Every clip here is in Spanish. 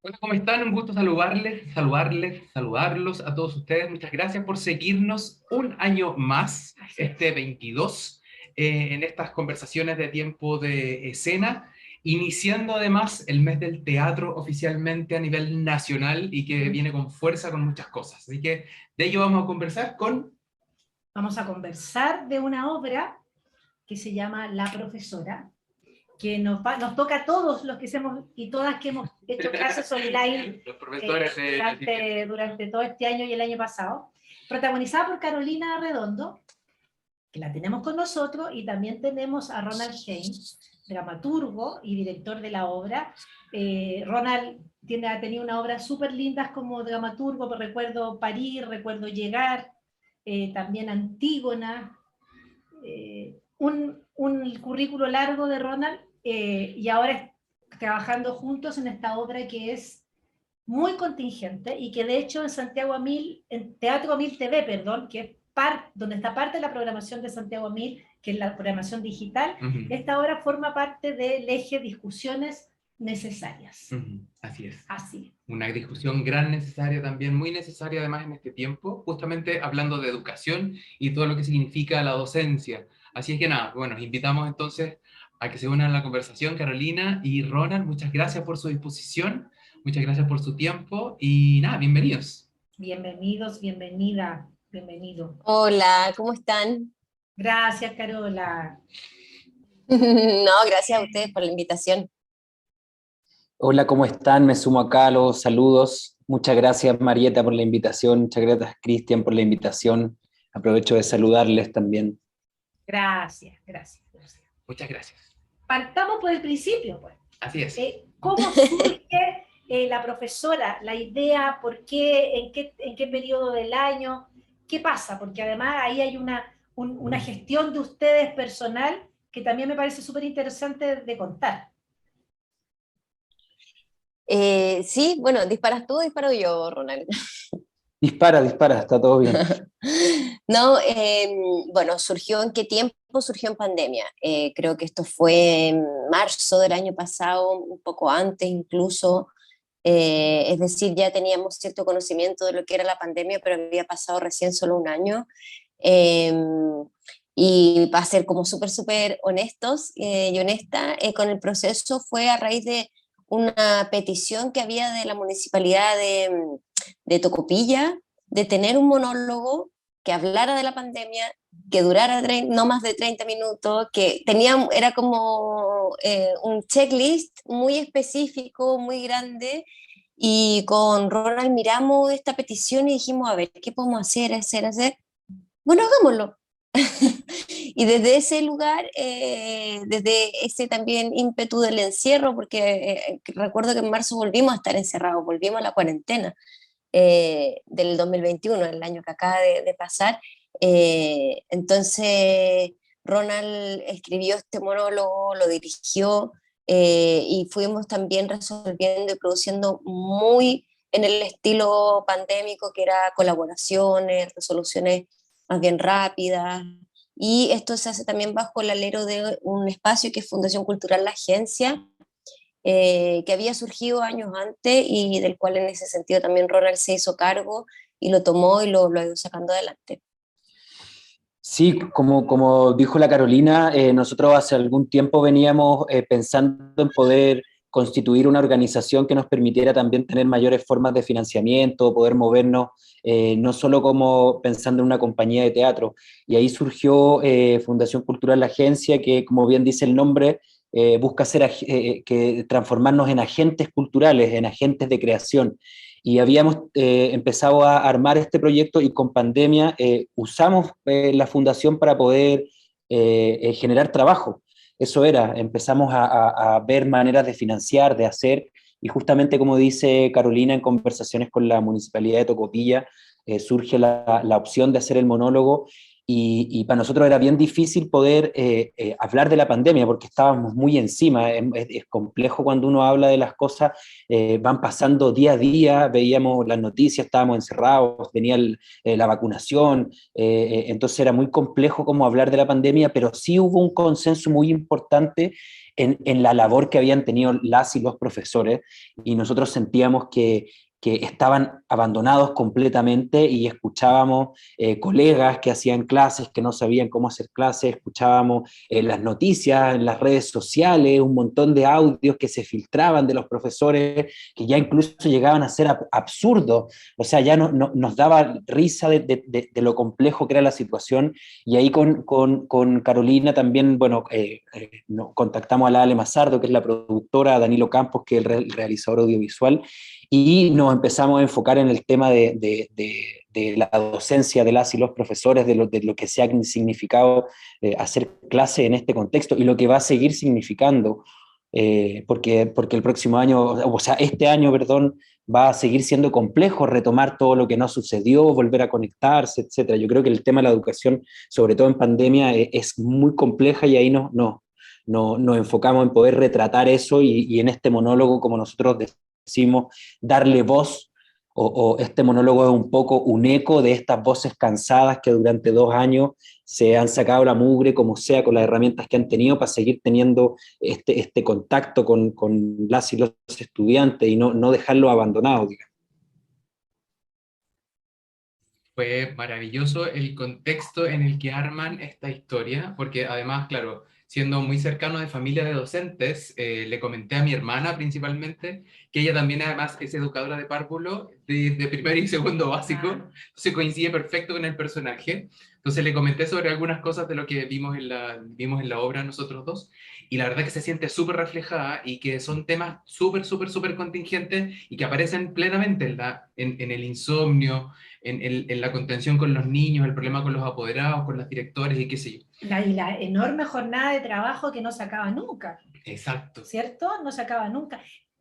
Hola, ¿cómo están? Un gusto saludarlos a todos ustedes. Muchas gracias por seguirnos un año más, este 22, en estas conversaciones de tiempo de escena, iniciando además el mes del teatro oficialmente a nivel nacional y que viene con fuerza con muchas cosas. Así que de ello vamos a conversar con... Vamos a conversar de una obra que se llama La Profesora, que nos toca a todos los que hemos y todas que hemos hecho clases online Los profesores durante todo este año y el año pasado, protagonizada por Carolina Redondo, que la tenemos con nosotros, y también tenemos a Ronald James, dramaturgo y director de la obra. Ronald ha tenido una obra súper lindas como dramaturgo, pero recuerdo París, recuerdo Llegar, también Antígona, un currículo largo de Ronald, y ahora trabajando juntos en esta obra que es muy contingente y que de hecho en en Teatro 1000 TV, perdón, que es donde está parte de la programación de Santiago 1000, que es la programación digital, esta obra forma parte del eje discusiones necesarias. Así es. Así. Una discusión gran necesaria también, muy necesaria además en este tiempo, justamente hablando de educación y todo lo que significa la docencia. Así es que nada, bueno, nos invitamos entonces a que se unan a la conversación Carolina y Ronald. Muchas gracias por su disposición, muchas gracias por su tiempo y nada, bienvenidos. Bienvenidos, bienvenida, bienvenido. Hola, ¿cómo están? Gracias, Carola. No, gracias a ustedes por la invitación. Hola, ¿cómo están? Me sumo acá a los saludos. Muchas gracias, Marieta, por la invitación. Muchas gracias, Cristian, por la invitación. Aprovecho de saludarles también. Gracias, gracias. Muchas gracias. Partamos por el principio, pues. Así es. ¿Cómo surge la profesora, la idea, por qué, en qué periodo del año? ¿Qué pasa? Porque además ahí hay una gestión de ustedes personal que también me parece súper interesante de contar. Sí, bueno, ¿disparas tú o disparo yo, Ronald? Dispara, está todo bien. No, bueno, ¿surgió en qué tiempo? Surgió en pandemia. Creo que esto fue en marzo del año pasado, un poco antes incluso. Es decir, ya teníamos cierto conocimiento de lo que era la pandemia, pero había pasado recién solo un año. Y para ser como súper honestos y honesta, con el proceso fue a raíz de una petición que había de la municipalidad de Tocopilla, de tener un monólogo que hablara de la pandemia, que durara no más de 30 minutos, que era como un checklist muy específico, muy grande, y con Ronald miramos esta petición y dijimos, a ver, ¿qué podemos hacer? Bueno, hagámoslo. Y desde ese lugar, desde ese también ímpetu del encierro, porque recuerdo que en marzo volvimos a estar encerrados, volvimos a la cuarentena del 2021, el año que acaba de pasar. Entonces, Ronald escribió este monólogo, lo dirigió, y fuimos también resolviendo y produciendo muy en el estilo pandémico, que era colaboraciones, resoluciones más bien rápidas, y esto se hace también bajo el alero de un espacio que es Fundación Cultural La Agencia, que había surgido años antes y del cual en ese sentido también Ronald se hizo cargo y lo tomó y lo ha ido sacando adelante. Sí, como dijo la Carolina, nosotros hace algún tiempo veníamos pensando en poder constituir una organización que nos permitiera también tener mayores formas de financiamiento, poder movernos, no solo como pensando en una compañía de teatro. Y ahí surgió Fundación Cultural La Agencia, que como bien dice el nombre, busca que transformarnos en agentes culturales, en agentes de creación. Y habíamos empezado a armar este proyecto y con pandemia usamos la fundación para poder generar trabajo. Eso era, empezamos a ver maneras de financiar, de hacer, y justamente como dice Carolina en conversaciones con la Municipalidad de Tocopilla, surge la opción de hacer el monólogo. Y para nosotros era bien difícil poder hablar de la pandemia porque estábamos muy encima. Es complejo cuando uno habla de las cosas, van pasando día a día, veíamos las noticias, estábamos encerrados, venía la vacunación, entonces era muy complejo como hablar de la pandemia, pero sí hubo un consenso muy importante en la labor que habían tenido las y los profesores, y nosotros sentíamos que estaban abandonados completamente y escuchábamos colegas que hacían clases, que no sabían cómo hacer clases, escuchábamos las noticias en las redes sociales, un montón de audios que se filtraban de los profesores, que ya incluso llegaban a ser absurdos, o sea, ya nos daba risa de lo complejo que era la situación, y ahí con Carolina también, bueno, contactamos a la Ale Mazardo, que es la productora, a Danilo Campos, que es el realizador audiovisual, y nos empezamos a enfocar en el tema de la docencia de las y los profesores, de lo que se ha significado hacer clase en este contexto y lo que va a seguir significando, porque el próximo año, o sea, este año, perdón, va a seguir siendo complejo retomar todo lo que no sucedió, volver a conectarse, etcétera. Yo creo que el tema de la educación, sobre todo en pandemia, es muy compleja, y ahí nos enfocamos en poder retratar eso, y en este monólogo, como nosotros decimos, darle voz, o este monólogo es un poco un eco de estas voces cansadas que durante 2 años se han sacado la mugre, como sea, con las herramientas que han tenido, para seguir teniendo este contacto con las y los estudiantes, y no dejarlos abandonados, digamos. Fue maravilloso el contexto en el que arman esta historia, porque además, claro, siendo muy cercano de familia de docentes, le comenté a mi hermana principalmente, que ella también además es educadora de párvulo de primer y segundo básico, se coincide perfecto con el personaje. Entonces le comenté sobre algunas cosas de lo que vimos en la obra nosotros dos, y la verdad que se siente súper reflejada, y que son temas súper, súper, súper contingentes, y que aparecen plenamente en el insomnio, en la contención con los niños, el problema con los apoderados, con los directores y qué sé yo. Y la enorme jornada de trabajo que no se acaba nunca. Exacto. ¿Cierto? No se acaba nunca.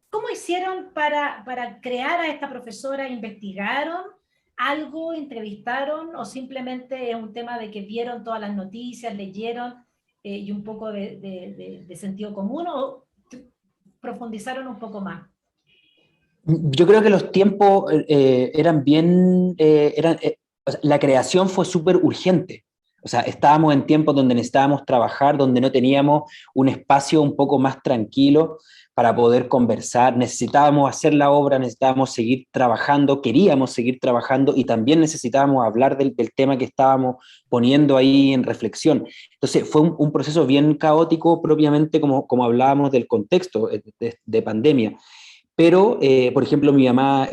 ¿Cómo hicieron para crear a esta profesora? ¿Investigaron algo? ¿Entrevistaron? ¿O simplemente es un tema de que vieron todas las noticias, leyeron y un poco de sentido común? ¿O profundizaron un poco más? Yo creo que los tiempos eran bien, o sea, la creación fue súper urgente. O sea, estábamos en tiempos donde necesitábamos trabajar, donde no teníamos un espacio un poco más tranquilo para poder conversar. Necesitábamos hacer la obra, necesitábamos seguir trabajando, queríamos seguir trabajando, y también necesitábamos hablar del tema que estábamos poniendo ahí en reflexión. Entonces fue un proceso bien caótico, propiamente como hablábamos del contexto de pandemia. Pero, por ejemplo, mi mamá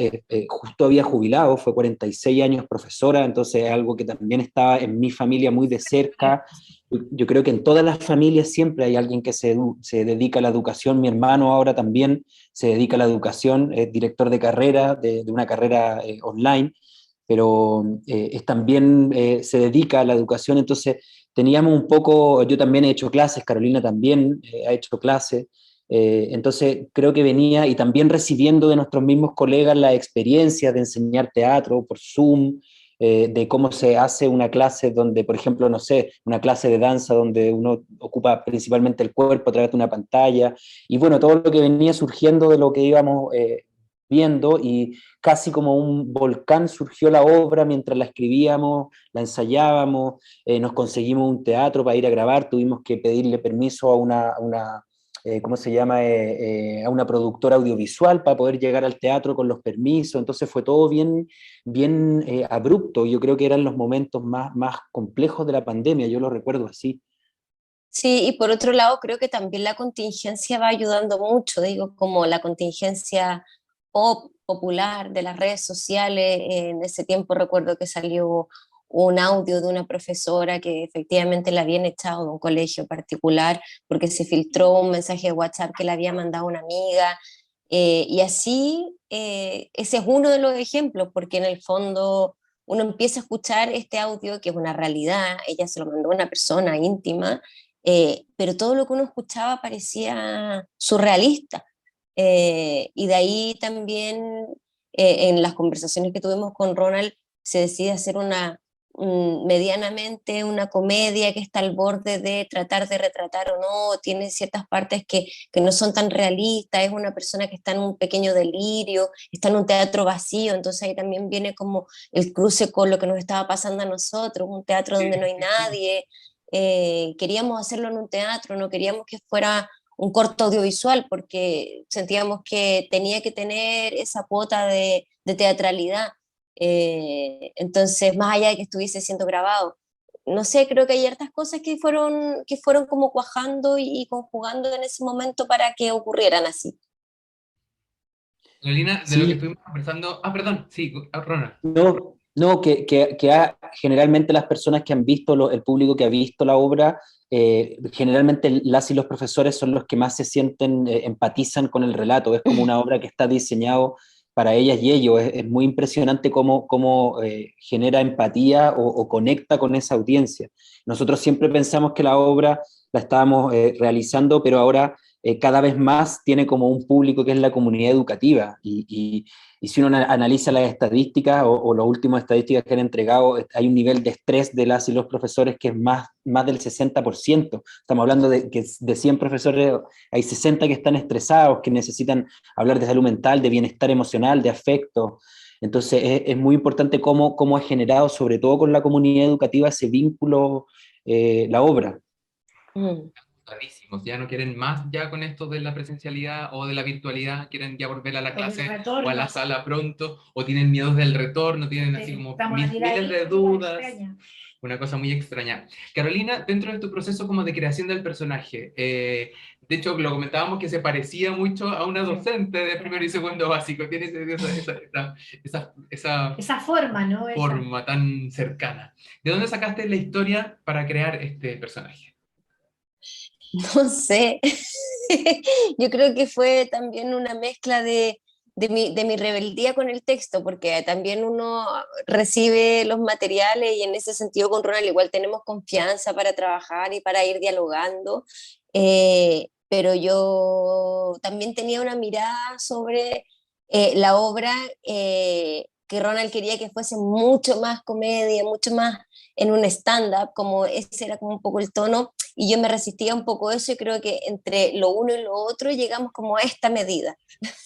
justo había jubilado, fue 46 años profesora, entonces es algo que también estaba en mi familia muy de cerca. Yo creo que en todas las familias siempre hay alguien que se dedica a la educación. Mi hermano ahora también se dedica a la educación, es director de carrera, de una carrera online, pero también se dedica a la educación. Entonces teníamos un poco, yo también he hecho clases, Carolina también ha hecho clases. Entonces creo que venía, y también recibiendo de nuestros mismos colegas la experiencia de enseñar teatro por Zoom, de cómo se hace una clase donde, por ejemplo, no sé, una clase de danza donde uno ocupa principalmente el cuerpo a través de una pantalla, y bueno, todo lo que venía surgiendo de lo que íbamos viendo, y casi como un volcán surgió la obra mientras la escribíamos, la ensayábamos, nos conseguimos un teatro para ir a grabar, tuvimos que pedirle permiso a una ¿cómo se llama? A una productora audiovisual para poder llegar al teatro con los permisos. Entonces fue todo bien, bien abrupto. Yo creo que eran los momentos más complejos de la pandemia, yo lo recuerdo así. Sí, y por otro lado, creo que también la contingencia va ayudando mucho, digo, como la contingencia popular de las redes sociales. En ese tiempo recuerdo que salió un audio de una profesora que efectivamente la habían echado de un colegio particular porque se filtró un mensaje de WhatsApp que le había mandado una amiga, y así ese es uno de los ejemplos, porque en el fondo uno empieza a escuchar este audio que es una realidad, ella se lo mandó a una persona íntima, pero todo lo que uno escuchaba parecía surrealista. Y de ahí también en las conversaciones que tuvimos con Ronald se decide hacer medianamente una comedia que está al borde de tratar de retratar o no, tiene ciertas partes que no son tan realistas, es una persona que está en un pequeño delirio, está en un teatro vacío, entonces ahí también viene como el cruce con lo que nos estaba pasando a nosotros, un teatro donde no hay nadie. Queríamos hacerlo en un teatro, no queríamos que fuera un corto audiovisual, porque sentíamos que tenía que tener esa cuota de teatralidad. Entonces, más allá de que estuviese siendo grabado, no sé, creo que hay hartas cosas que fueron como cuajando y conjugando en ese momento para que ocurrieran así. Carolina, de lo que Sí, estuvimos conversando, perdón, sí, Ronald. no, no, generalmente las personas que han visto, el público que ha visto la obra, generalmente las y los profesores son los que más se sienten, empatizan con el relato. Es como una obra que está diseñado para ellas y ellos. Es muy impresionante cómo genera empatía o conecta con esa audiencia. Nosotros siempre pensamos que la obra la estábamos realizando, pero ahora cada vez más tiene como un público que es la comunidad educativa y si uno analiza las estadísticas o las últimas estadísticas que han entregado, hay un nivel de estrés de las y los profesores que es más del 60%. Estamos hablando de que de 100 profesores hay 60 que están estresados, que necesitan hablar de salud mental, de bienestar emocional, de afecto. Entonces es muy importante cómo ha generado, sobre todo con la comunidad educativa, ese vínculo, la obra. Mm. Clarísimos, ya no quieren más ya con esto de la presencialidad o de la virtualidad, quieren ya volver a la O del clase o a retorno. la sala pronto, o tienen miedos del retorno, tienen así como Estamos a tirar miles de ahí, dudas, extraña. una cosa muy extraña. Carolina, dentro de tu proceso como de creación del personaje, de hecho lo comentábamos que se parecía mucho a una docente de primero y segundo básico, tiene Esa forma, ¿no? forma tan cercana. ¿De dónde sacaste la historia para crear este personaje? No sé, yo creo que fue también una mezcla de mi rebeldía con el texto, porque también uno recibe los materiales y en ese sentido con Ronald igual tenemos confianza para trabajar y para ir dialogando, pero yo también tenía una mirada sobre la obra que Ronald quería que fuese mucho más comedia, mucho más en un stand-up, como ese era como un poco el tono y yo me resistía un poco a eso y creo que entre lo uno y lo otro llegamos como a esta medida,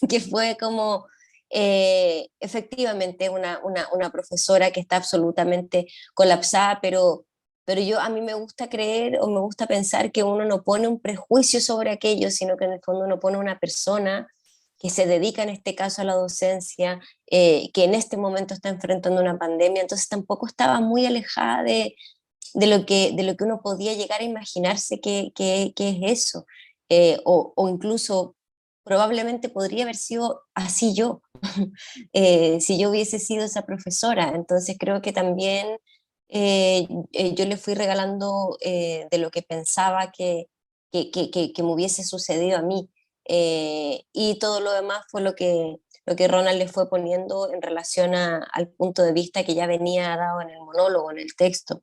que fue como efectivamente una profesora que está absolutamente colapsada, pero a mí me gusta creer o me gusta pensar que uno no pone un prejuicio sobre aquello, sino que en el fondo uno pone una persona que se dedica en este caso a la docencia, que en este momento está enfrentando una pandemia, entonces tampoco estaba muy alejada de lo que uno podía llegar a imaginarse que es eso, o incluso probablemente podría haber sido así yo, si yo hubiese sido esa profesora. Entonces creo que también yo le fui regalando de lo que pensaba que me hubiese sucedido a mí. Y todo lo demás fue lo que Ronald le fue poniendo en relación al punto de vista que ya venía dado en el monólogo, en el texto.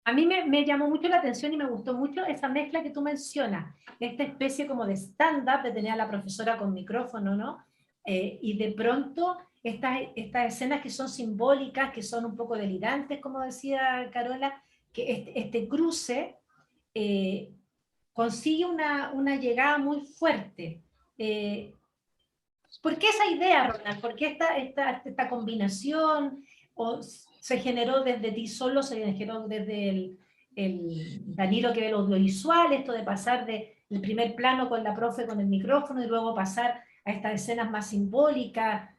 A mí me llamó mucho la atención y me gustó mucho esa mezcla que tú mencionas, esta especie como de stand-up, de tener a la profesora con micrófono, ¿no? Y de pronto estas escenas que son simbólicas, que son un poco delirantes, como decía Carola, que este cruce consigue una llegada muy fuerte. ¿Por qué esa idea, Ronald? ¿Por qué esta combinación? ¿O se generó desde ti solo, se generó desde el Danilo que ve lo audiovisual, esto de pasar del primer plano con la profe con el micrófono y luego pasar a estas escenas más simbólicas?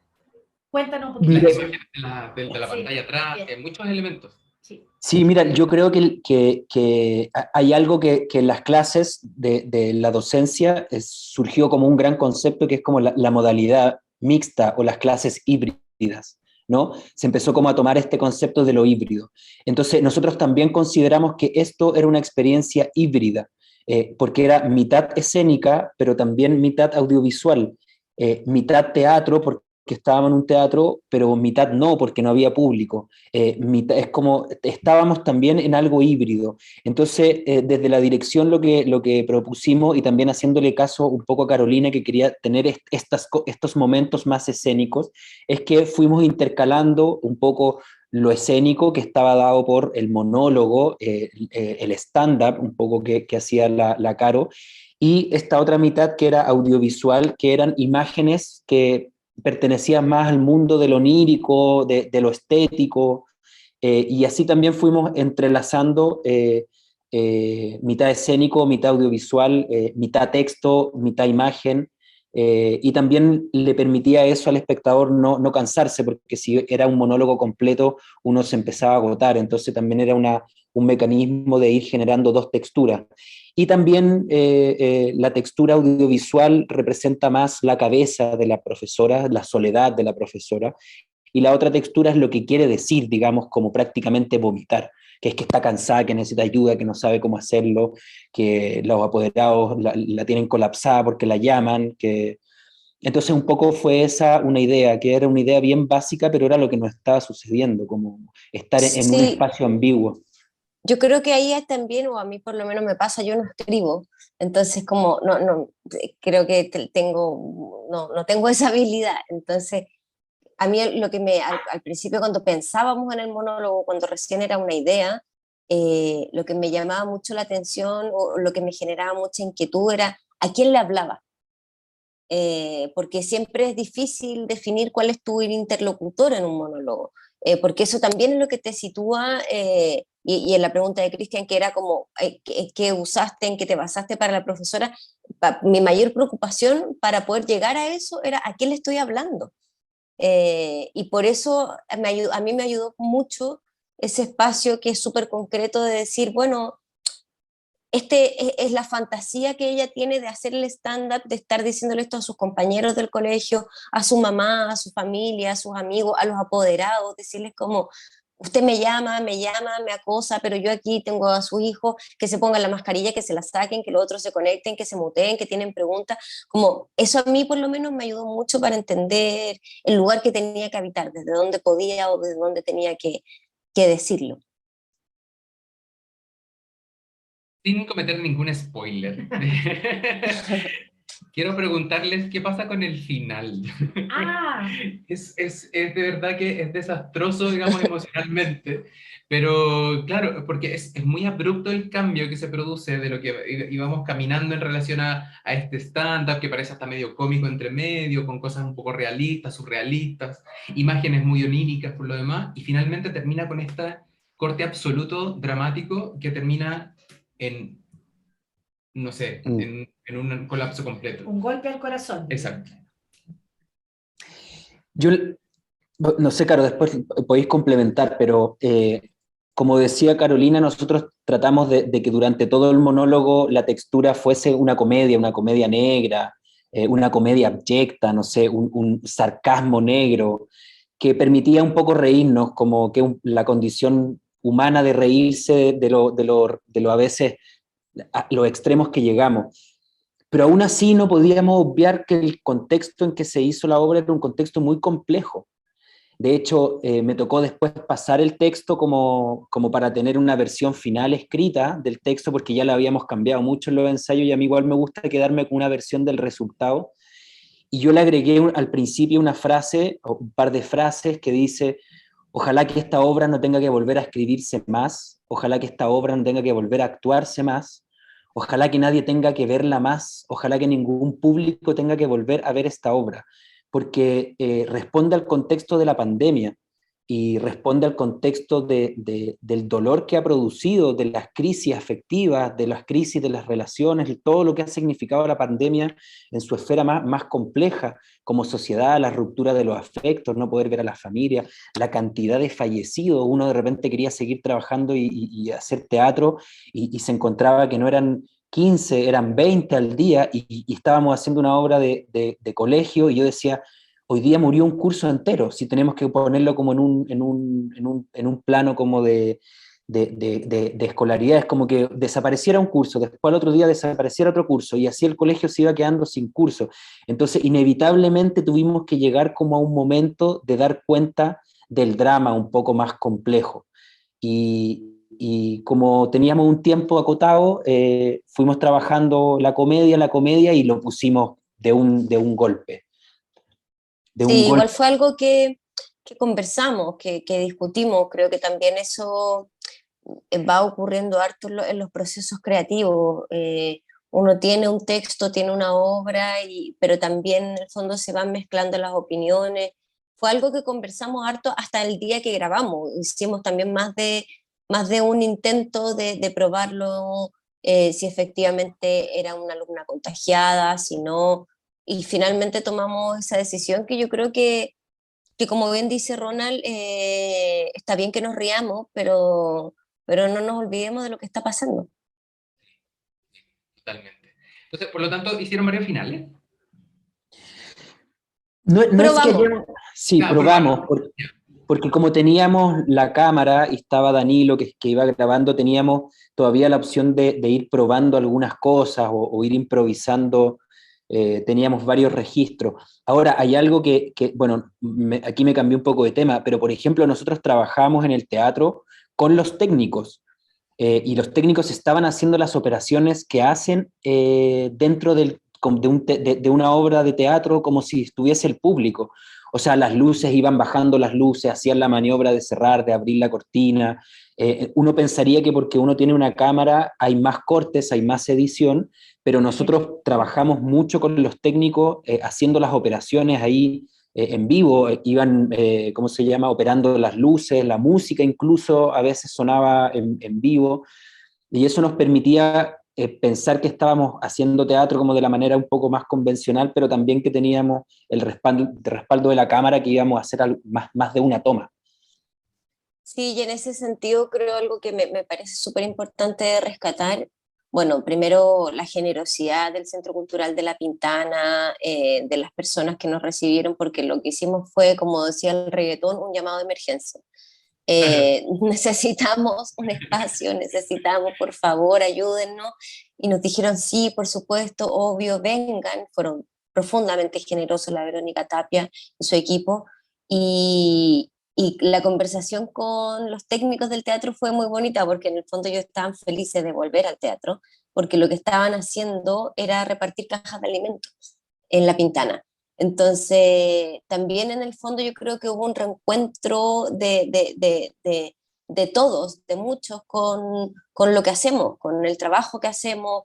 Cuéntanos un poquito. Las Mira, imágenes de la pantalla atrás, muchos elementos. Sí. Sí, mira, yo creo que hay algo que en las clases de la docencia surgió como un gran concepto que es como la modalidad mixta o las clases híbridas, ¿no? Se empezó como a tomar este concepto de lo híbrido. Entonces, nosotros también consideramos que esto era una experiencia híbrida, porque era mitad escénica, pero también mitad audiovisual, mitad teatro, porque estábamos en un teatro, pero mitad no, porque no había público. Es como estábamos también en algo híbrido. Entonces, desde la dirección lo que propusimos y también haciéndole caso un poco a Carolina, que quería tener estos momentos más escénicos, es que fuimos intercalando un poco lo escénico que estaba dado por el monólogo, el stand-up, un poco que hacía la Caro, y esta otra mitad que era audiovisual, que eran imágenes que pertenecían más al mundo de lo onírico, de lo estético, y así también fuimos entrelazando mitad escénico, mitad audiovisual, mitad texto, mitad imagen, y también le permitía eso al espectador no cansarse, porque si era un monólogo completo, uno se empezaba a agotar, entonces también era un mecanismo de ir generando dos texturas. Y también la textura audiovisual representa más la cabeza de la profesora, la soledad de la profesora, y la otra textura es lo que quiere decir, digamos, como prácticamente vomitar, que es que está cansada, que necesita ayuda, que no sabe cómo hacerlo, que los apoderados la tienen colapsada porque la llaman, que... Entonces un poco fue esa una idea, que era una idea bien básica, pero era lo que nos estaba sucediendo, como estar en un Sí, espacio ambiguo. yo creo que ahí también, o a mí por lo menos me pasa, yo no escribo, entonces como creo que no tengo esa habilidad, entonces a mí lo que al principio cuando pensábamos en el monólogo, cuando recién era una idea, lo que me llamaba mucho la atención o lo que me generaba mucha inquietud era a quién le hablaba. Porque siempre es difícil definir cuál es tu interlocutor en un monólogo, porque eso también es lo que te sitúa, y en la pregunta de Cristian, que era como, ¿qué usaste, en qué te basaste para la profesora? Mi mayor preocupación para poder llegar a eso era a quién le estoy hablando. Y por eso a mí me ayudó mucho ese espacio que es súper concreto de decir, bueno, es la fantasía que ella tiene de hacer el stand-up, de estar diciéndole esto a sus compañeros del colegio, a su mamá, a su familia, a sus amigos, a los apoderados, decirles como, usted me acosa, pero yo aquí tengo a sus hijos, que se pongan la mascarilla, que se la saquen, que los otros se conecten, que se muteen, que tienen preguntas, como eso a mí por lo menos me ayudó mucho para entender el lugar que tenía que habitar, desde dónde podía o desde dónde tenía que decirlo. Sin cometer ningún spoiler. Quiero preguntarles qué pasa con el final. Ah, Es de verdad que es desastroso, digamos, emocionalmente, pero claro, porque es muy abrupto el cambio que se produce de lo que íbamos caminando en relación a este stand-up, que parece hasta medio cómico entre medio, con cosas un poco realistas, surrealistas, imágenes muy oníricas por lo demás, y finalmente termina con este corte absoluto, dramático, que termina en, no sé, Mm. en un colapso completo. un golpe al corazón. Exacto. Yo no sé, Caro, después podéis complementar, pero como decía Carolina, nosotros tratamos de que durante todo el monólogo la textura fuese una comedia negra, una comedia abyecta, no sé, un sarcasmo negro, que permitía un poco reírnos, como que la condición humana de reírse de lo a veces, a los extremos que llegamos. Pero aún así no podíamos obviar que el contexto en que se hizo la obra era un contexto muy complejo. De hecho, me tocó después pasar el texto como para tener una versión final escrita del texto, porque ya lo habíamos cambiado mucho en los ensayos y a mí igual me gusta quedarme con una versión del resultado. Y yo le agregué al principio una frase, o un par de frases que dice, ojalá que esta obra no tenga que volver a escribirse más, ojalá que esta obra no tenga que volver a actuarse más, ojalá que nadie tenga que verla más, ojalá que ningún público tenga que volver a ver esta obra, porque responde al contexto de la pandemia y responde al contexto del dolor que ha producido, de las crisis afectivas, de las crisis de las relaciones, todo lo que ha significado la pandemia en su esfera más compleja como sociedad, la ruptura de los afectos, no poder ver a la familia, la cantidad de fallecidos, uno de repente quería seguir trabajando y hacer teatro y se encontraba que no eran 15, eran 20 al día y estábamos haciendo una obra de colegio y yo decía, hoy día murió un curso entero, si tenemos que ponerlo como en un plano como de escolaridad, es como que desapareciera un curso, después al otro día desapareciera otro curso y así el colegio se iba quedando sin curso. Entonces inevitablemente tuvimos que llegar como a un momento de dar cuenta del drama un poco más complejo. Y como teníamos un tiempo acotado, fuimos trabajando la comedia y lo pusimos de un golpe. De un Sí, igual golpe. fue algo que conversamos, que discutimos. Creo que también eso va ocurriendo harto en los procesos creativos. Uno tiene un texto, tiene una obra, pero también en el fondo se van mezclando las opiniones. Fue algo que conversamos harto hasta el día que grabamos. Hicimos también más más de un intento de probarlo, si efectivamente era una alumna contagiada, si no, y finalmente tomamos esa decisión que yo creo que como bien dice Ronald, está bien que nos riamos, pero no nos olvidemos de lo que está pasando. Totalmente. Entonces, por lo tanto, hicieron varios finales. No es que Probamos. sí, Ah, probamos, probaron. porque como teníamos la cámara y estaba Danilo que iba grabando, teníamos todavía la opción de ir probando algunas cosas o ir improvisando, teníamos varios registros. Ahora, hay algo bueno, aquí me cambié un poco de tema, pero por ejemplo, nosotros trabajamos en el teatro con los técnicos, y los técnicos estaban haciendo las operaciones que hacen dentro de una obra de teatro como si estuviese el público. O sea, las luces iban bajando las luces, hacían la maniobra de cerrar, de abrir la cortina. Uno pensaría que porque uno tiene una cámara hay más cortes, hay más edición, pero nosotros trabajamos mucho con los técnicos haciendo las operaciones ahí en vivo, iban, ¿cómo se llama?, operando las luces, la música incluso a veces sonaba en vivo, y eso nos permitía pensar que estábamos haciendo teatro como de la manera un poco más convencional, pero también que teníamos el respaldo de la cámara, que íbamos a hacer más de una toma. Sí, y en ese sentido creo algo que me parece súper importante rescatar. Bueno, primero la generosidad del Centro Cultural de La Pintana, de las personas que nos recibieron, porque lo que hicimos fue, como decía el reggaetón, un llamado de emergencia. Necesitamos un espacio, necesitamos, por favor, ayúdennos. Y nos dijeron, sí, por supuesto, obvio, vengan. Fueron profundamente generosos la Verónica Tapia y su equipo. Y la conversación con los técnicos del teatro fue muy bonita, porque en el fondo ellos estaban felices de volver al teatro, porque lo que estaban haciendo era repartir cajas de alimentos en La Pintana. Entonces, también en el fondo yo creo que hubo un reencuentro de todos, de muchos, con lo que hacemos, con el trabajo que hacemos,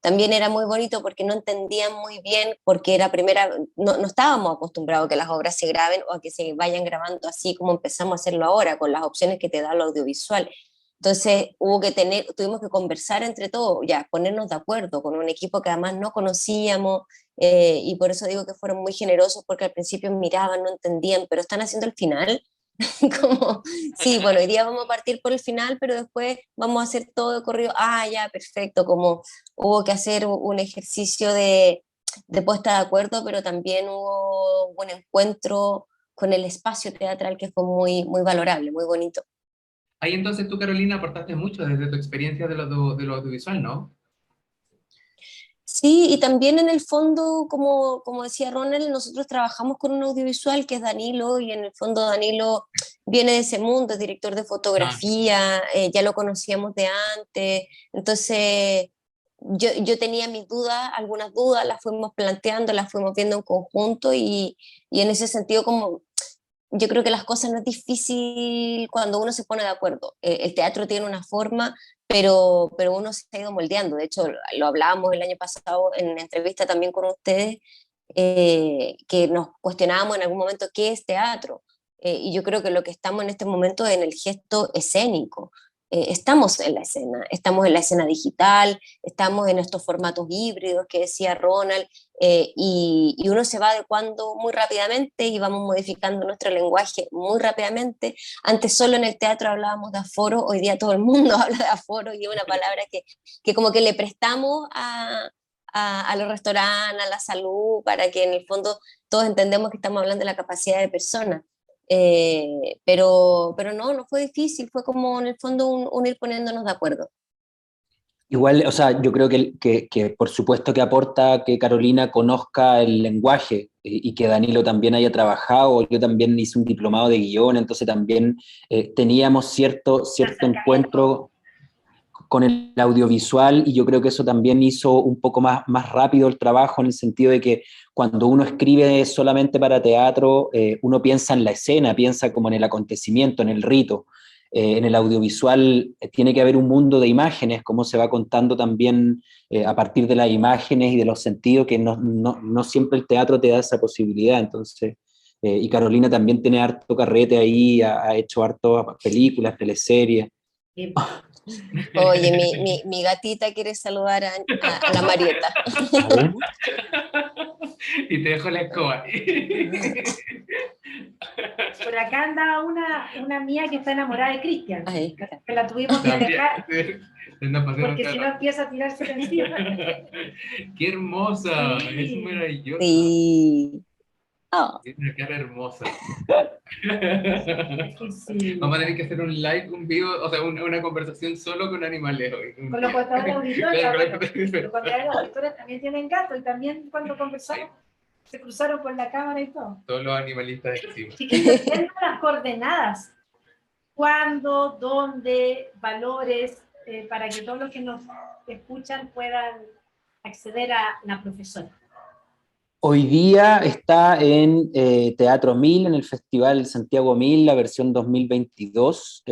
también era muy bonito porque no entendían muy bien, porque era no estábamos acostumbrados a que las obras se graben o a que se vayan grabando así como empezamos a hacerlo ahora, con las opciones que te da lo audiovisual. Entonces tuvimos que conversar entre todos, ya, ponernos de acuerdo con un equipo que además no conocíamos, y por eso digo que fueron muy generosos, porque al principio miraban, no entendían, pero están haciendo el final. Como, sí, bueno, hoy día vamos a partir por el final, pero después vamos a hacer todo de corrido. Ah, ya, perfecto, como hubo que hacer un ejercicio de puesta de acuerdo, pero también hubo un encuentro con el espacio teatral que fue muy, muy valorable, muy bonito. Ahí entonces tú, Carolina, aportaste mucho desde tu experiencia de lo audiovisual, ¿no? Sí, y también en el fondo, como decía Ronald, nosotros trabajamos con un audiovisual que es Danilo, y en el fondo Danilo viene de ese mundo, es director de Ah, fotografía, ya lo conocíamos de antes, entonces yo tenía mis dudas, algunas dudas, las fuimos planteando, las fuimos viendo en conjunto, y en ese sentido como yo creo que las cosas no es difícil cuando uno se pone de acuerdo. El teatro tiene una forma, pero uno se ha ido moldeando. De hecho, lo hablábamos el año pasado en entrevista también con ustedes, que nos cuestionábamos en algún momento qué es teatro. Y yo creo que lo que estamos en este momento es en el gesto escénico. Estamos en la escena digital, estamos en estos formatos híbridos que decía Ronald, y uno se va adecuando muy rápidamente y vamos modificando nuestro lenguaje muy rápidamente. Antes solo en el teatro hablábamos de aforo, hoy día todo el mundo habla de aforo, y es una palabra que como que le prestamos a los restaurantes, a la salud, para que en el fondo todos entendemos que estamos hablando de la capacidad de personas. Pero no fue difícil, fue como en el fondo un ir poniéndonos de acuerdo. Igual, o sea, yo creo que por supuesto que aporta que Carolina conozca el lenguaje, y que Danilo también haya trabajado. Yo también hice un diplomado de guión, entonces también teníamos cierto encuentro con el audiovisual, y yo creo que eso también hizo un poco más rápido el trabajo, en el sentido de que cuando uno escribe solamente para teatro, uno piensa en la escena, piensa como en el acontecimiento, en el rito. En el audiovisual tiene que haber un mundo de imágenes, como se va contando también a partir de las imágenes y de los sentidos, que no siempre el teatro te da esa posibilidad. Entonces, y Carolina también tiene harto carrete ahí, ha hecho harto películas, teleseries. Y Oye, mi gatita quiere saludar a la Marieta. A ver. Y te dejo la escoba. por acá anda una mía que está enamorada de Cristian, Ay, que la tuvimos que También. dejar, Nos pasaron porque si no cara. empieza a tirarse encima. ¡Qué hermosa! Sí. Es maravillosa. sí. Oh, Tiene una cara hermosa. Es que sí. Vamos a tener que hacer un live, un vivo, o sea, una conversación solo con animales hoy. Con los contadores auditores, Claro, bueno, con los- los contadores auditores también tienen gato y también cuando conversamos se cruzaron con la cámara y todo. Todos los animalistas encima. Chiquillos, viendo las coordenadas, cuándo, dónde, valores, para que todos los que nos escuchan puedan acceder a la profesora. Hoy día está en Teatro 1000, en el Festival Santiago 1000, la versión 2022.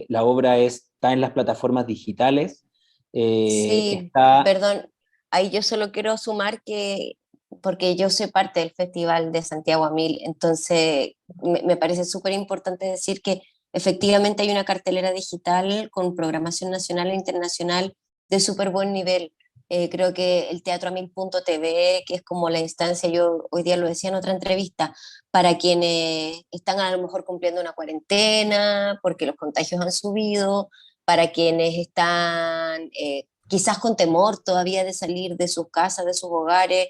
La obra está en las plataformas digitales. sí, Está, perdón. Ahí yo solo quiero sumar que, porque yo soy parte del Festival de Santiago a Mil, entonces me parece súper importante decir que efectivamente hay una cartelera digital con programación nacional e internacional de súper buen nivel. Creo que el teatroamil.tv, que es como la instancia, yo hoy día lo decía en otra entrevista, para quienes están a lo mejor cumpliendo una cuarentena, porque los contagios han subido, para quienes están quizás con temor todavía de salir de sus casas, de sus hogares,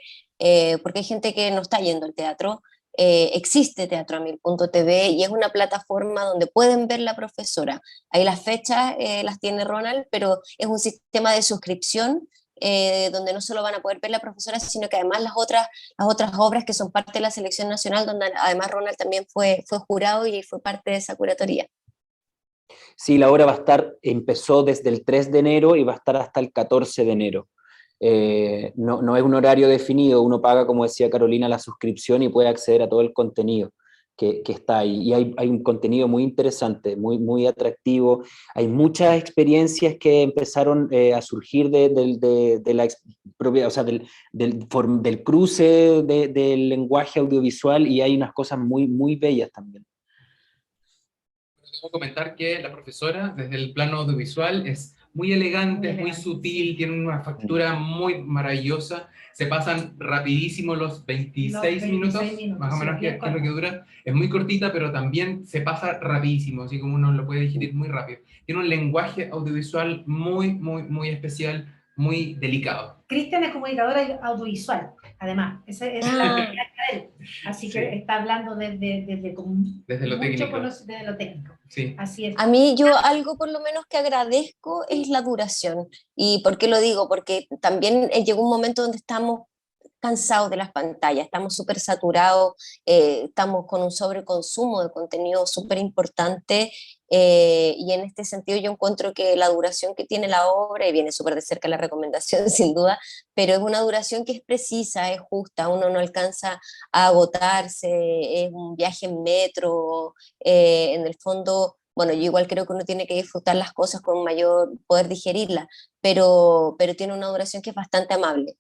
porque hay gente que no está yendo al teatro. Existe teatroamil.tv y es una plataforma donde pueden ver la profesora. Ahí las fechas las tiene Ronald, pero es un sistema de suscripción donde no solo van a poder ver la profesora, sino que además las otras obras que son parte de la selección nacional, donde además Ronald también fue jurado y fue parte de esa curatoría. sí, la obra va a estar, empezó desde el 3 de enero y va a estar hasta el 14 de enero. No es un horario definido, uno paga, como decía Carolina, la suscripción y puede acceder a todo el contenido que está ahí. Y hay un contenido muy interesante, muy atractivo. Hay muchas experiencias que empezaron a surgir de la propia, o sea, del cruce del lenguaje audiovisual, y hay unas cosas muy bellas también. Debo comentar que la profesora, desde el plano audiovisual, es muy elegante, es muy sutil, tiene una factura muy maravillosa. Se pasan rapidísimo los 26 minutos, más o menos, que es lo que dura. Es muy cortita, pero también se pasa rapidísimo, así como uno lo puede digerir muy rápido. Tiene un lenguaje audiovisual muy especial, muy delicado. Cristian es comunicador audiovisual, además. Esa es la realidad de él. Así que Sí. está hablando desde Desde lo técnico. desde lo técnico. Sí. Así es. A mí yo algo por lo menos que agradezco es la duración. ¿Y por qué lo digo? Porque también llegó un momento donde estamos cansados de las pantallas, estamos súper saturados, estamos con un sobreconsumo de contenido súper importante, y en este sentido yo encuentro que la duración que tiene la obra, y viene súper de cerca la recomendación sin duda, pero es una duración que es precisa, es justa, uno no alcanza a agotarse, es un viaje en metro, en el fondo. Bueno, yo igual creo que uno tiene que disfrutar las cosas con mayor poder digerirlas, pero tiene una duración que es bastante amable.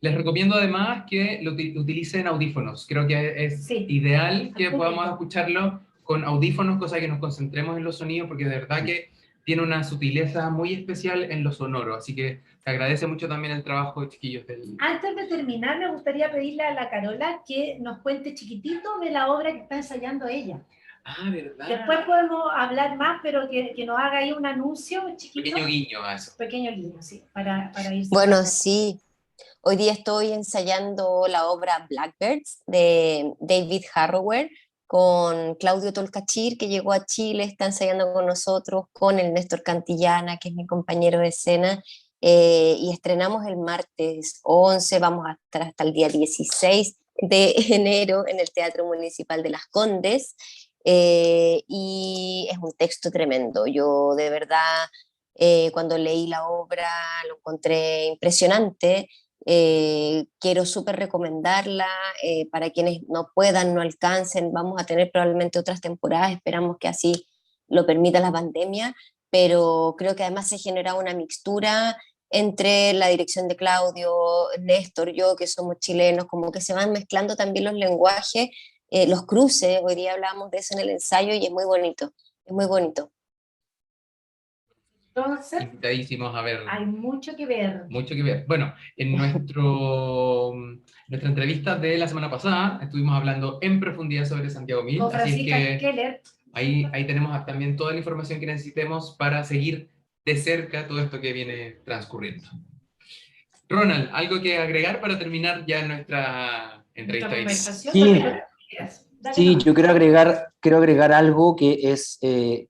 Les recomiendo además que utilicen audífonos. Creo que es ideal que podamos escucharlo con audífonos, cosa que nos concentremos en los sonidos, porque de verdad que tiene una sutileza muy especial en lo sonoro. Así que se agradece mucho también el trabajo, chiquillos. Antes de terminar, me gustaría pedirle a la Carola que nos cuente chiquitito de la obra que está ensayando ella. Ah, ¿verdad? Después podemos hablar más, pero que nos haga ahí un anuncio chiquito. Pequeño guiño a eso. Pequeño guiño, sí, para irse. Bueno, sí. Hoy día estoy ensayando la obra Blackbirds de David Harrower con Claudio Tolcachir, que llegó a Chile, está ensayando con nosotros, con el Néstor Cantillana, que es mi compañero de escena, y estrenamos el martes 11, vamos a estar hasta el día 16 de enero en el Teatro Municipal de Las Condes, y es un texto tremendo. Yo de verdad, cuando leí la obra, lo encontré impresionante. Quiero súper recomendarla para quienes no puedan, no alcancen. Vamos a tener probablemente otras temporadas, esperamos que así lo permita la pandemia, pero creo que además se genera una mixtura entre la dirección de Claudio, Néstor, yo, que somos chilenos, como que se van mezclando también los lenguajes, los cruces. Hoy día hablábamos de eso en el ensayo y es muy bonito, es muy bonito. Entonces, invitadísimos a ver. hay mucho que ver. Mucho que ver. Bueno, en nuestra entrevista de la semana pasada estuvimos hablando en profundidad sobre Santiago Mil, Con así es Francisca que Keller. ahí tenemos también toda la información que necesitemos para seguir de cerca todo esto que viene transcurriendo. Ronald, ¿algo que agregar para terminar ya nuestra entrevista? Nuestra conversación. Sí. Dale Sí, nomás. yo quiero agregar algo que es,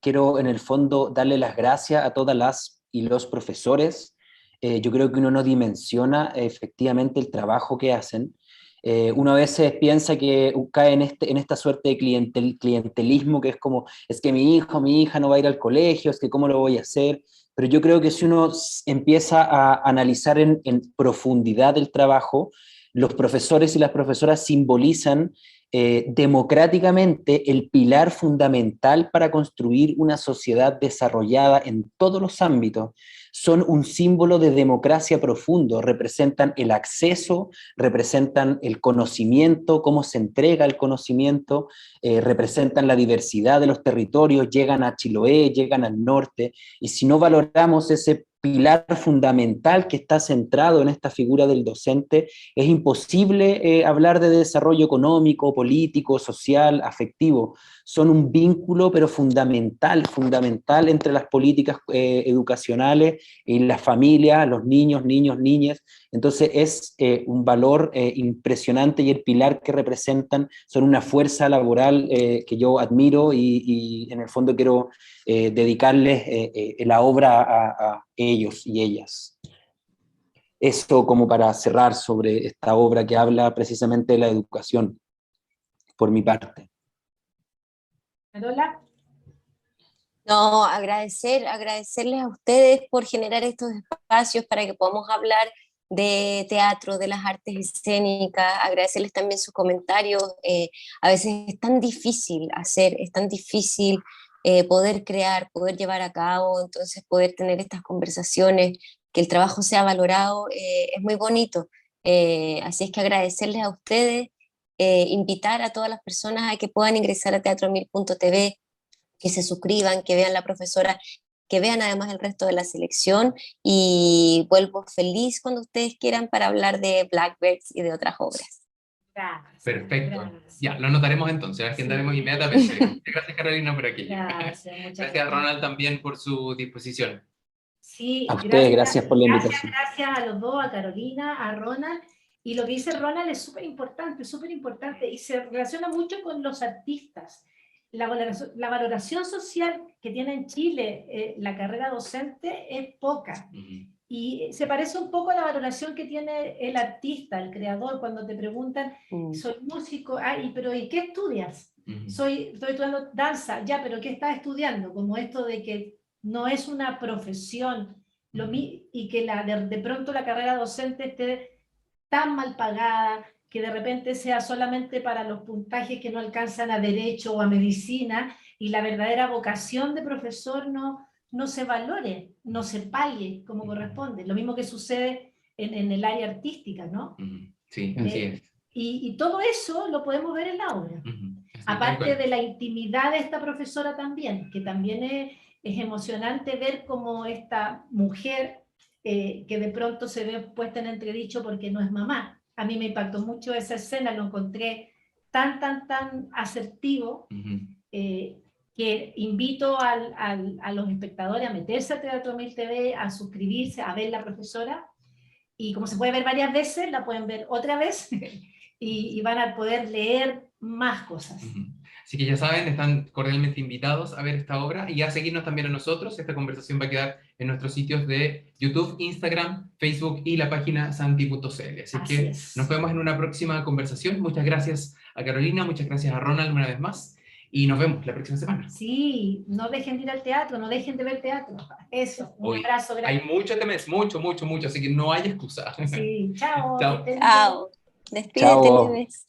quiero en el fondo darle las gracias a todas las y los profesores. Yo creo que uno no dimensiona efectivamente el trabajo que hacen. Uno a veces piensa que cae en esta suerte de clientelismo que es como, es que mi hijo, mi hija no va a ir al colegio, es que cómo lo voy a hacer. Pero yo creo que si uno empieza a analizar en profundidad el trabajo, los profesores y las profesoras simbolizan democráticamente el pilar fundamental para construir una sociedad desarrollada en todos los ámbitos. Son un símbolo de democracia profundo, representan el acceso, representan el conocimiento, cómo se entrega el conocimiento, representan la diversidad de los territorios, llegan a Chiloé, llegan al norte, y si no valoramos ese pilar fundamental que está centrado en esta figura del docente, es imposible hablar de desarrollo económico, político, social, afectivo. Son un vínculo, pero fundamental entre las políticas educacionales y las familias, los niños, niñas. Entonces es un valor impresionante y el pilar que representan son una fuerza laboral que yo admiro y en el fondo quiero dedicarles la obra a ellos y ellas. Eso como para cerrar sobre esta obra que habla precisamente de la educación, por mi parte. Carola. No, agradecerles a ustedes por generar estos espacios para que podamos hablar de teatro, de las artes escénicas, agradecerles también sus comentarios. A veces es tan difícil hacer, es tan difícil poder crear, poder llevar a cabo, entonces poder tener estas conversaciones, que el trabajo sea valorado, es muy bonito. Así es que agradecerles a ustedes, invitar a todas las personas a que puedan ingresar a teatromil.tv, que se suscriban, que vean la profesora, que vean además el resto de la selección, y vuelvo feliz cuando ustedes quieran para hablar de Blackbirds y de otras obras. Gracias. Perfecto. Gracias. Ya, lo anotaremos entonces, agendaremos Sí. inmediatamente. Gracias Carolina por aquí. Gracias, muchas Gracias Ronald también por su disposición. Sí, A ustedes, gracias por la invitación. Gracias a los dos, a Carolina, a Ronald. Y lo que dice Ronald es súper importante y se relaciona mucho con los artistas. La valoración social que tiene en Chile la carrera docente es poca. Y se parece un poco a la valoración que tiene el artista, el creador, cuando te preguntan, soy músico, pero ¿y qué estudias? Estoy estudiando danza, ya, pero ¿qué estás estudiando? Como esto de que no es una profesión, y que de pronto la carrera docente esté tan mal pagada, que de repente sea solamente para los puntajes que no alcanzan a derecho o a medicina, y la verdadera vocación de profesor no se valore, no se pague como corresponde. Lo mismo que sucede en el área artística, ¿no? Sí, así es. Y todo eso lo podemos ver en la obra. Aparte de la intimidad de esta profesora también, que también es emocionante ver cómo esta mujer, que de pronto se ve puesta en entredicho porque no es mamá. A mí me impactó mucho esa escena, lo encontré tan asertivo, que invito a los espectadores a meterse a Teatro Mil TV, a suscribirse, a ver la profesora, y como se puede ver varias veces, la pueden ver otra vez, y van a poder leer más cosas. Así que ya saben, están cordialmente invitados a ver esta obra y a seguirnos también a nosotros. Esta conversación va a quedar en nuestros sitios de YouTube, Instagram, Facebook y la página santi.cl. Así que nos vemos en una próxima conversación. Muchas gracias a Carolina, muchas gracias a Ronald una vez más y nos vemos la próxima semana. Sí, no dejen de ir al teatro, no dejen de ver teatro. Eso, un abrazo grande. Hay mucho este mes, mucho, así que no hay excusa. Sí, chao. Chao. Despídete, Nieves.